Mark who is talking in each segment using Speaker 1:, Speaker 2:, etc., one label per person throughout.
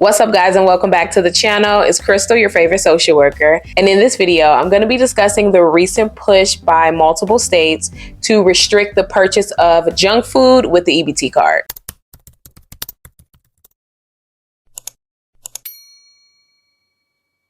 Speaker 1: What's up, guys, and welcome back to the channel. It's Crystal, your favorite social worker. And in this video, I'm going to be discussing the recent push by multiple states to restrict the purchase of junk food with the EBT card.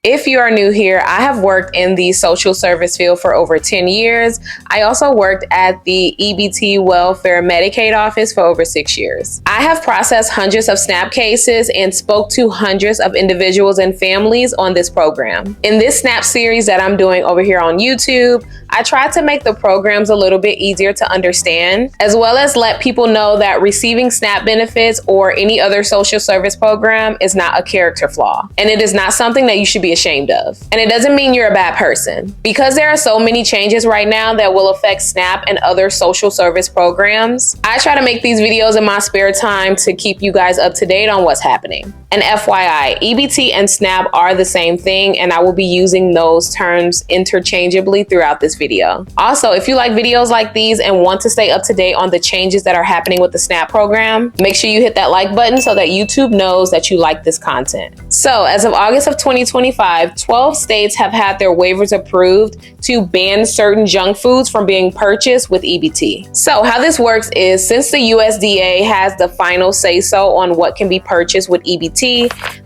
Speaker 1: If you are new here, I have worked in the social service field for over 10 years. I also worked at the EBT welfare Medicaid office for over 6 years. I have processed hundreds of SNAP cases and spoke to hundreds of individuals and families on this program. In this SNAP series that I'm doing over here on YouTube, I tried to make the programs a little bit easier to understand, as well as let people know that receiving SNAP benefits or any other social service program is not a character flaw, and it is not something that you should be ashamed of. And it doesn't mean you're a bad person. Because there are so many changes right now that will affect SNAP and other social service programs, I try to make these videos in my spare time to keep you guys up to date on what's happening. And FYI, EBT and SNAP are the same thing, and I will be using those terms interchangeably throughout this video. Also, if you like videos like these and want to stay up to date on the changes that are happening with the SNAP program, make sure you hit that like button so that YouTube knows that you like this content. So, as of August of 2025, 12 states have had their waivers approved to ban certain junk foods from being purchased with EBT. So, how this works is, since the USDA has the final say-so on what can be purchased with EBT,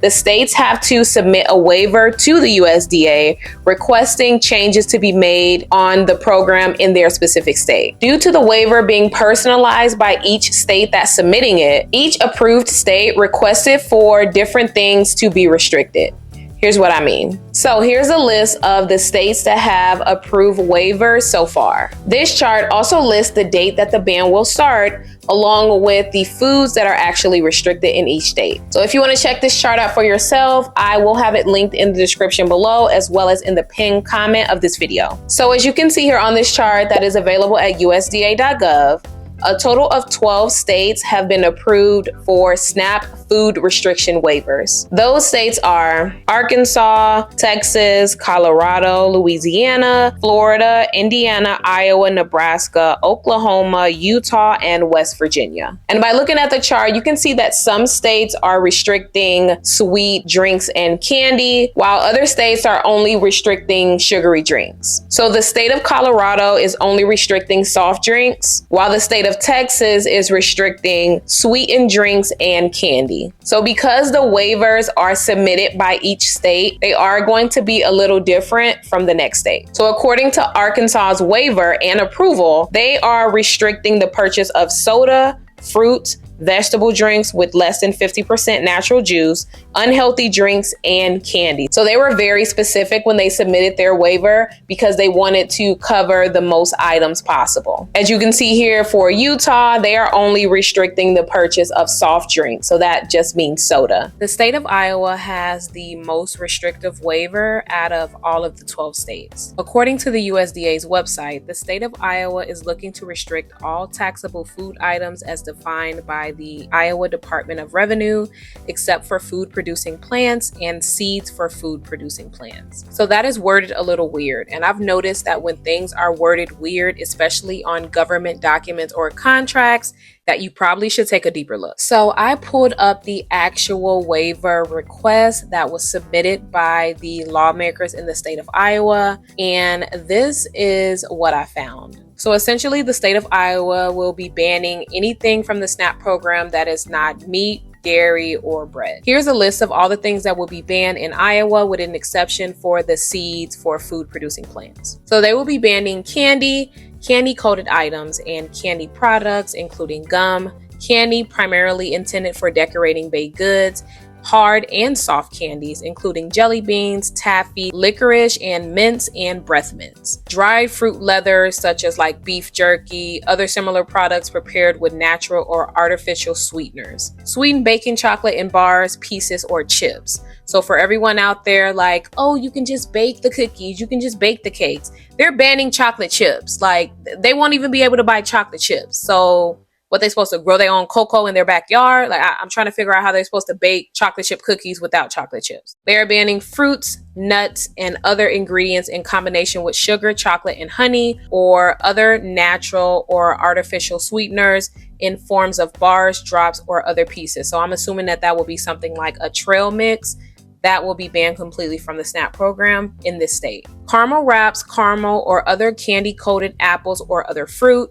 Speaker 1: the states have to submit a waiver to the USDA requesting changes to be made on the program in their specific state. Due to the waiver being personalized by each state that's submitting it, each approved state requested for different things to be restricted. Here's what I mean. So here's a list of the states that have approved waivers so far. This chart also lists the date that the ban will start, along with the foods that are actually restricted in each state. So if you want to check this chart out for yourself, I will have it linked in the description below, as well as in the pinned comment of this video. So as you can see here on this chart that is available at USDA.gov, a total of 12 states have been approved for SNAP food restriction waivers. Those states are Arkansas, Texas, Colorado, Louisiana, Florida, Indiana, Iowa, Nebraska, Oklahoma, Utah, and West Virginia. And by looking at the chart, you can see that some states are restricting sweet drinks and candy, while other states are only restricting sugary drinks. So the state of Colorado is only restricting soft drinks, while the state of Texas is restricting sweetened drinks and candy. So because the waivers are submitted by each state, they are going to be a little different from the next state. So according to Arkansas's waiver and approval, they are restricting the purchase of soda, fruit, vegetable drinks with less than 50% natural juice, unhealthy drinks, and candy. So they were very specific when they submitted their waiver because they wanted to cover the most items possible. As you can see here for Utah, they are only restricting the purchase of soft drinks. So that just means soda. The state of Iowa has the most restrictive waiver out of all of the 12 states. According to the USDA's website, the state of Iowa is looking to restrict all taxable food items as defined by the Iowa Department of Revenue, except for food producing plants and seeds for food producing plants. So that is worded a little weird. And I've noticed that when things are worded weird, especially on government documents or contracts, that you probably should take a deeper look. So I pulled up the actual waiver request that was submitted by the lawmakers in the state of Iowa, and this is what I found. So essentially, the state of Iowa will be banning anything from the SNAP program that is not meat, dairy, or bread. Here's a list of all the things that will be banned in Iowa, with an exception for the seeds for food producing plants. So they will be banning candy, candy coated items, and candy products, including gum, candy primarily intended for decorating baked goods, hard and soft candies, including jelly beans, taffy, licorice, and mints and breath mints. Dried fruit leathers, such as like beef jerky, other similar products prepared with natural or artificial sweeteners. Sweetened baking chocolate in bars, pieces, or chips. So for everyone out there like, oh, you can just bake the cookies, you can just bake the cakes. They're banning chocolate chips. Like, they won't even be able to buy chocolate chips. So what they're supposed to grow their own cocoa in their backyard. Like I'm trying to figure out how they're supposed to bake chocolate chip cookies without chocolate chips. They are banning fruits, nuts, and other ingredients in combination with sugar, chocolate, and honey, or other natural or artificial sweeteners in forms of bars, drops, or other pieces. So I'm assuming that that will be something like a trail mix. That will be banned completely from the SNAP program in this state. Caramel wraps, caramel or other candy coated apples or other fruit.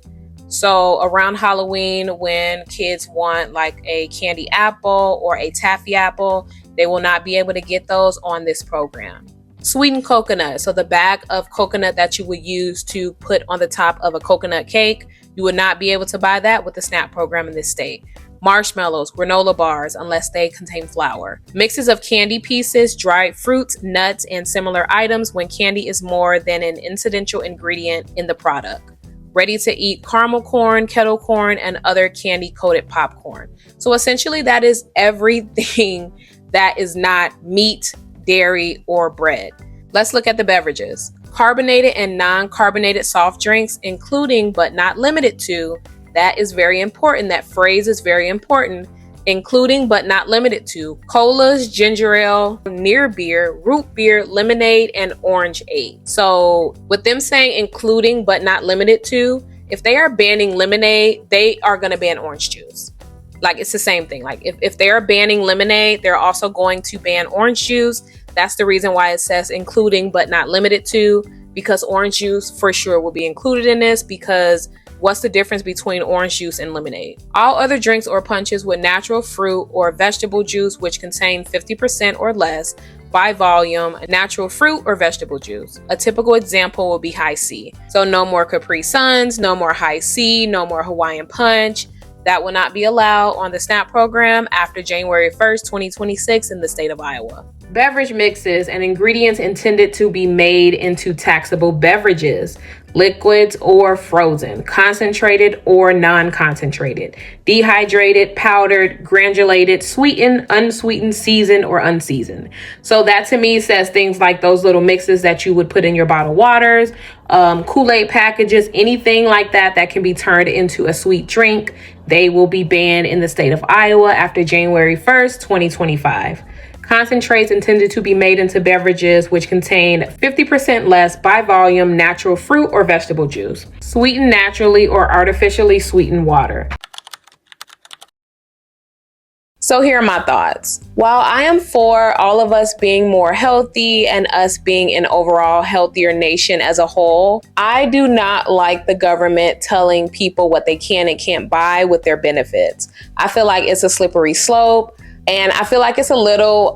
Speaker 1: So around Halloween, when kids want like a candy apple or a taffy apple, they will not be able to get those on this program. Sweetened coconut. So the bag of coconut that you would use to put on the top of a coconut cake, you would not be able to buy that with the SNAP program in this state. Marshmallows, granola bars, unless they contain flour. Mixes of candy pieces, dried fruits, nuts, and similar items when candy is more than an incidental ingredient in the product. Ready to eat caramel corn, kettle corn, and other candy coated popcorn. So essentially that is everything that is not meat, dairy, or bread. Let's look at the beverages. Carbonated and non-carbonated soft drinks, including but not limited to. That is very important. That phrase is very important. Including but not limited to colas, ginger ale, near beer, root beer, lemonade, and orangeade. So with them saying including but not limited to, if they are banning lemonade, they are going to ban orange juice. Like it's the same thing. Like if they are banning lemonade, they're also going to ban orange juice. That's the reason why it says including but not limited to, because orange juice for sure will be included in this, because what's the difference between orange juice and lemonade? All other drinks or punches with natural fruit or vegetable juice which contain 50% or less by volume, natural fruit or vegetable juice. A typical example will be High C. So no more Capri Suns, no more High C, no more Hawaiian Punch. That will not be allowed on the SNAP program after January 1st, 2026 in the state of Iowa. Beverage mixes and ingredients intended to be made into taxable beverages, liquids or frozen, concentrated or non-concentrated, dehydrated, powdered, granulated, sweetened, unsweetened, seasoned, or unseasoned. So that to me says things like those little mixes that you would put in your bottled waters, Kool-Aid packages, anything like that that can be turned into a sweet drink. They will be banned in the state of Iowa after January 1st, 2025. Concentrates intended to be made into beverages which contain 50% less by volume natural fruit or vegetable juice. Sweetened naturally or artificially sweetened water. So here are my thoughts. While I am for all of us being more healthy and us being an overall healthier nation as a whole, I do not like the government telling people what they can and can't buy with their benefits. I feel like it's a slippery slope. And I feel like it's a little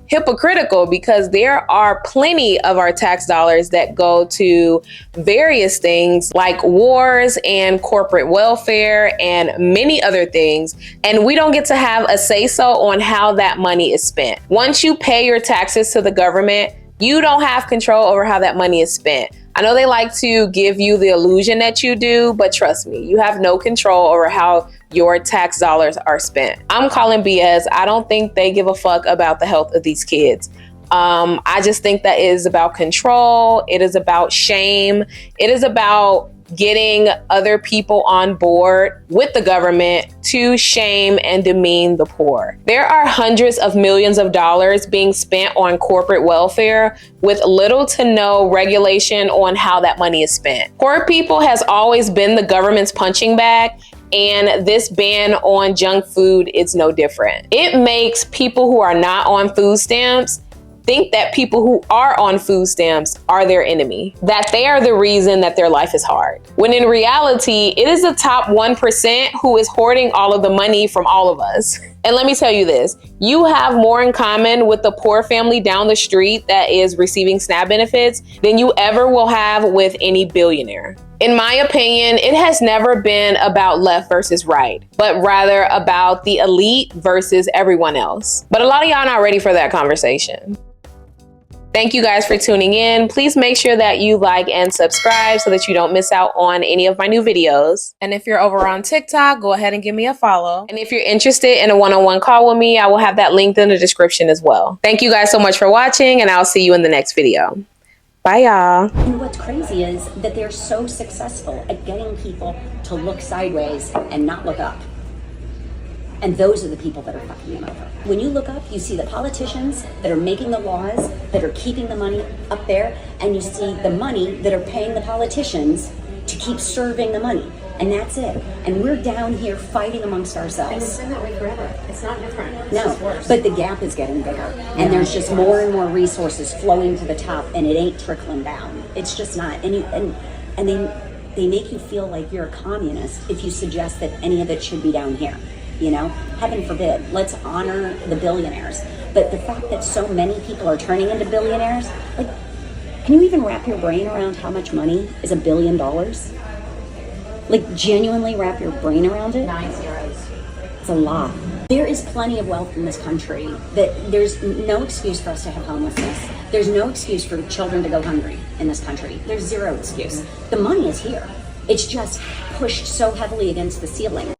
Speaker 1: hypocritical, because there are plenty of our tax dollars that go to various things like wars and corporate welfare and many other things. And we don't get to have a say-so on how that money is spent. Once you pay your taxes to the government, you don't have control over how that money is spent. I know they like to give you the illusion that you do, but trust me, you have no control over how your tax dollars are spent. I'm calling BS. I don't think they give a fuck about the health of these kids. I just think that it is about control. It is about shame. It is about getting other people on board with the government to shame and demean the poor. There are hundreds of millions of dollars being spent on corporate welfare with little to no regulation on how that money is spent. Poor people has always been the government's punching bag, and this ban on junk food is no different. It makes people who are not on food stamps think that people who are on food stamps are their enemy, that they are the reason that their life is hard. When in reality, it is the top 1% who is hoarding all of the money from all of us. And let me tell you this, you have more in common with the poor family down the street that is receiving SNAP benefits than you ever will have with any billionaire. In my opinion, it has never been about left versus right, but rather about the elite versus everyone else. But a lot of y'all not ready for that conversation. Thank you guys for tuning in. Please make sure that you like and subscribe so that you don't miss out on any of my new videos. And if you're over on TikTok, go ahead and give me a follow. And if you're interested in a one-on-one call with me, I will have that linked in the description as well. Thank you guys so much for watching, and I'll see you in the next video. Bye, y'all.
Speaker 2: And what's crazy is that they're so successful at getting people to look sideways and not look up. And those are the people that are fucking them over. When you look up, you see the politicians that are making the laws, that are keeping the money up there, and you see the money that are paying the politicians to keep serving the money. And that's it. And we're down here fighting amongst ourselves.
Speaker 3: And it's been that way forever. It's not different. It's
Speaker 2: No,
Speaker 3: just worse.
Speaker 2: but the gap is getting bigger. And there's just more and more resources flowing to the top, and it ain't trickling down. It's just not. And they make you feel like you're a communist if you suggest that any of it should be down here. You know, heaven forbid. Let's honor the billionaires. But the fact that so many people are turning into billionaires, like, can you even wrap your brain around how much money is $1 billion? Like, genuinely wrap your brain around it?
Speaker 3: 9 zeros.
Speaker 2: It's a lot. There is plenty of wealth in this country that there's no excuse for us to have homelessness. There's no excuse for children to go hungry in this country. There's zero excuse. The money is here. It's just pushed so heavily against the ceiling.